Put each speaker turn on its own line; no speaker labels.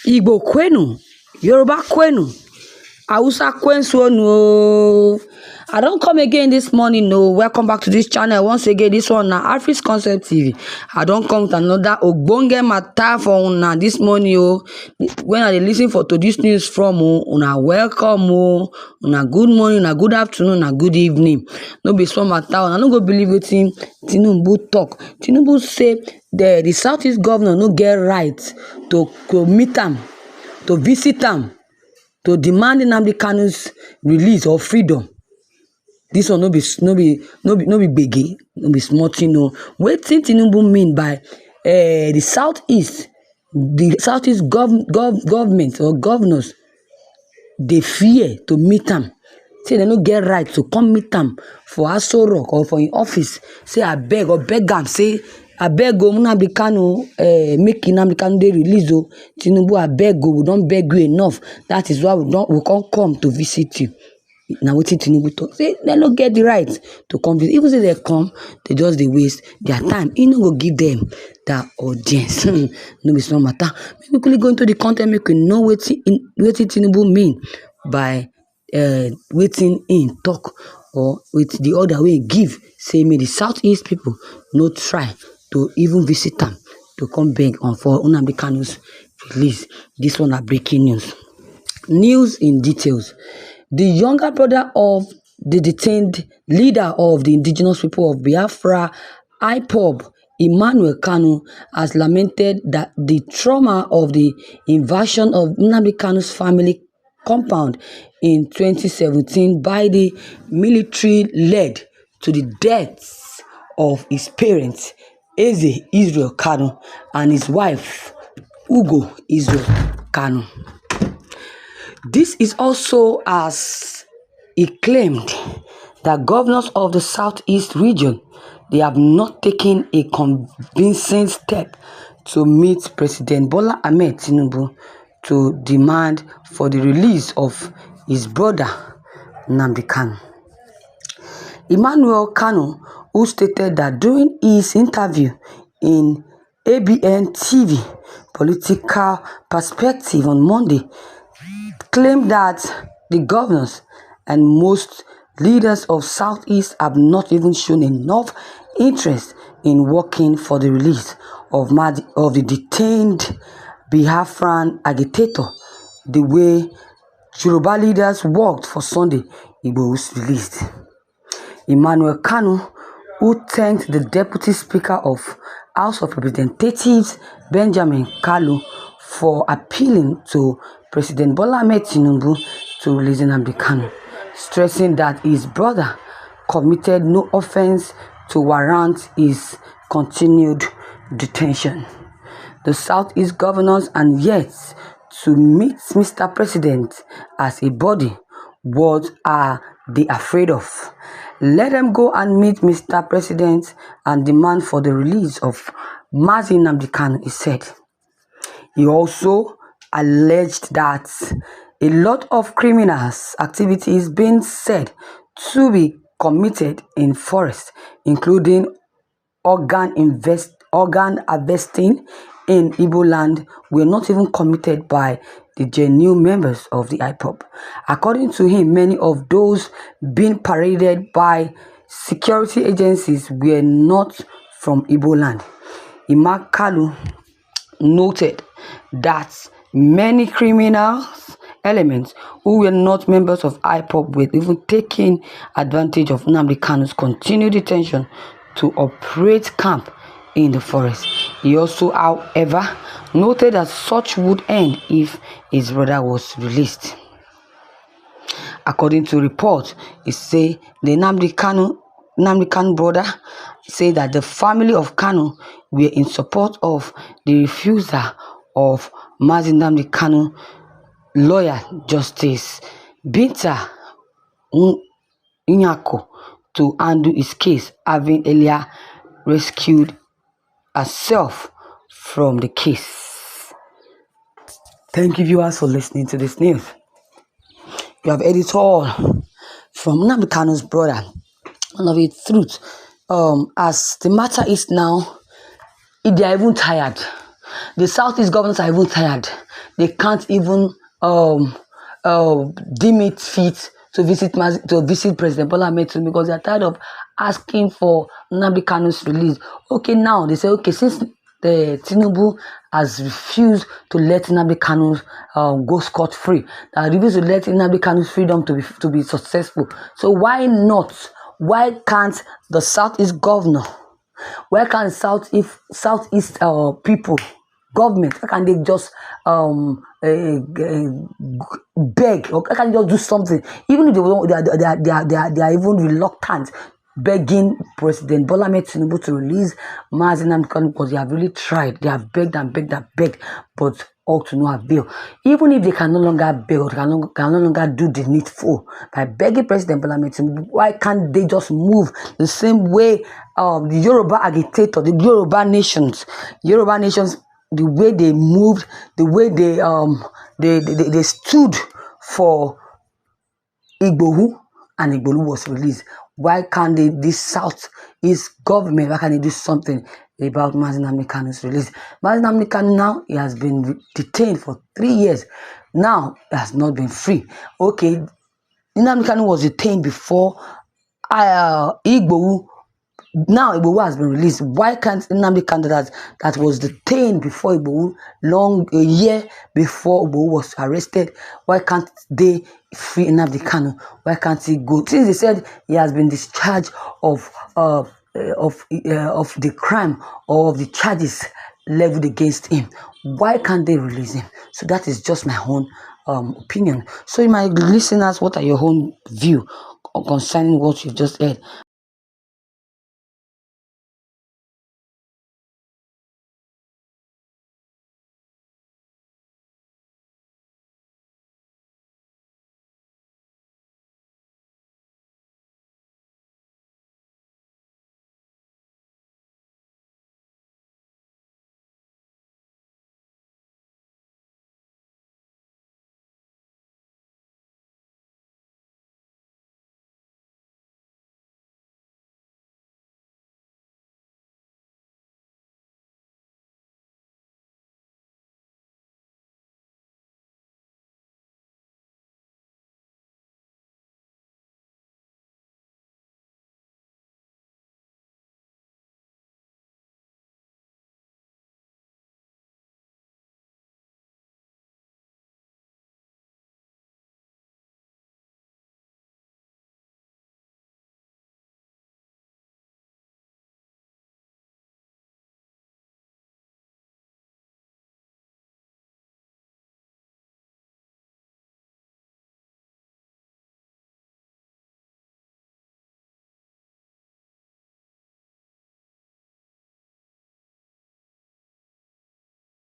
Igbo kwenu, Yoruba kwenu, Hausa kwensuonu. I don't come again this morning. No, welcome back to this channel once again. This one na Afri's Concept TV. I don't come with another ogbonge matter for una this morning. Oh, when I listen to this news from una welcome. Una good morning, una good afternoon, una good evening. No be small matter. I no go believe wetin Tinubu talk. Tinubu say the Southeast governor no get right to meet am, to visit am, to demand Kanu'S release or freedom. This one no be gbege, no be small thing. No, wetin Tinubu mean by the Southeast government or governors, they fear to meet am. Say they no get right to come meet am for Aso Rock or for im office. Say abeg or beg am, say abeg o Nnamdi Kanu make Nnamdi Kanu dey release o. Tinubu abeg o, we don beg you enough. That is why we can't come to visit you. Now wetin Tinubu talk, say they no get the right to come visit. Even say they come, they just dey waste their time. He no go give them that audience. No be small matter. Make we quickly go into the content, make we know wetin Tinubu mean by wetin im talk, or with the order wey give, say make the Southeast people no try to even visit am to come beg on for Nnamdi Kanu's release. This one are breaking news. News in details. The younger brother of the detained leader of the indigenous people of Biafra, IPOB, Emmanuel Kanu, has lamented that the trauma of the invasion of Nnamdi Kanu's family compound in 2017 by the military led to the deaths of his parents, Eze Israel Kanu, and his wife, Ugo Israel Kanu. This is also as he claimed that governors of the Southeast region, they have not taken a convincing step to meet President Bola Ahmed Tinubu to demand for the release of his brother Nnamdi Kanu. Emmanuel Kanu, who stated that during his interview in ABN TV Political Perspective on Monday, claimed that the governors and most leaders of Southeast have not even shown enough interest in working for the release of the detained Biafran agitator, the way Yoruba leaders worked for Sunday Igboho's release. Emmanuel Kanu, who thanked the Deputy Speaker of House of Representatives, Benjamin Kalu, for appealing to President Bola Ahmed Tinubu to release Nnamdi Kanu, stressing that his brother committed no offense to warrant his continued detention. The Southeast governors and yet to meet Mr. President as a body. What are they afraid of? Let them go and meet Mr. President and demand for the release of Mazi Nnamdi Kanu, he said. He also alleged that a lot of criminals activity is being said to be committed in forest, including organ harvesting in Igbo land, were not even committed by the genuine members of the IPOB. According to him, many of those being paraded by security agencies were not from Igbo land. Emmanuel Kanu noted that many criminal elements who were not members of IPOB were even taking advantage of Nnamdi Kanu's continued detention to operate camp in the forest. He also, however, noted that such would end if his brother was released. According to reports, he said the Nnamdi Kanu brother said that the family of Kanu were in support of the refusal of Mazi Nnamdi Kanu lawyer Justice Binta Nyako to handle his case, having earlier rescued herself from the case. Thank you, viewers, for listening to this news. You have heard it all from Nnamdi Kanu's brother. One of the truth, as the matter is now, they are even tired. The Southeast governors are even tired. they can't even deem it fit to visit President Bola Ahmed Tinubu because they are tired of asking for Nnamdi Kanu's release. Okay, now they say, okay, since the Tinubu has refused to let Nnamdi Kanu go scot-free, that refused to let Nnamdi Kanu's freedom to be successful. So why not? Why can't the Southeast governor? Why can't Southeast people? Government, how can they just beg, or how can they just do something? Even if they are even reluctant, begging President Bola Ahmed Tinubu to release Mazi Nnamdi Kanu because they have really tried. They have begged and begged and begged, but all to no avail. Even if they can no longer beg or can no longer do the needful by begging President Bola Ahmed Tinubu, why can't they just move the same way the Yoruba agitator, the Yoruba nations, the way they moved, the way they stood for Igbohu, and Igbohu was released. Why can't this Southeast government, why can't they do something about Mazi Nnamdi Kanu's release? Mazi Nnamdi Kanu now, he has been detained for 3 years. Now, he has not been free. Okay, Nnamdi Kanu was detained before Igbohu. Now Igbohu has been released. Why can't Nnamdi Kanu that was detained before Igbohu, a year before Igbohu was arrested, why can't they free Nnamdi Kanu? Why can't he go? Since they said he has been discharged of the crime or of the charges leveled against him, why can't they release him? So that is just my own opinion. So my listeners, what are your own view concerning what you've just heard?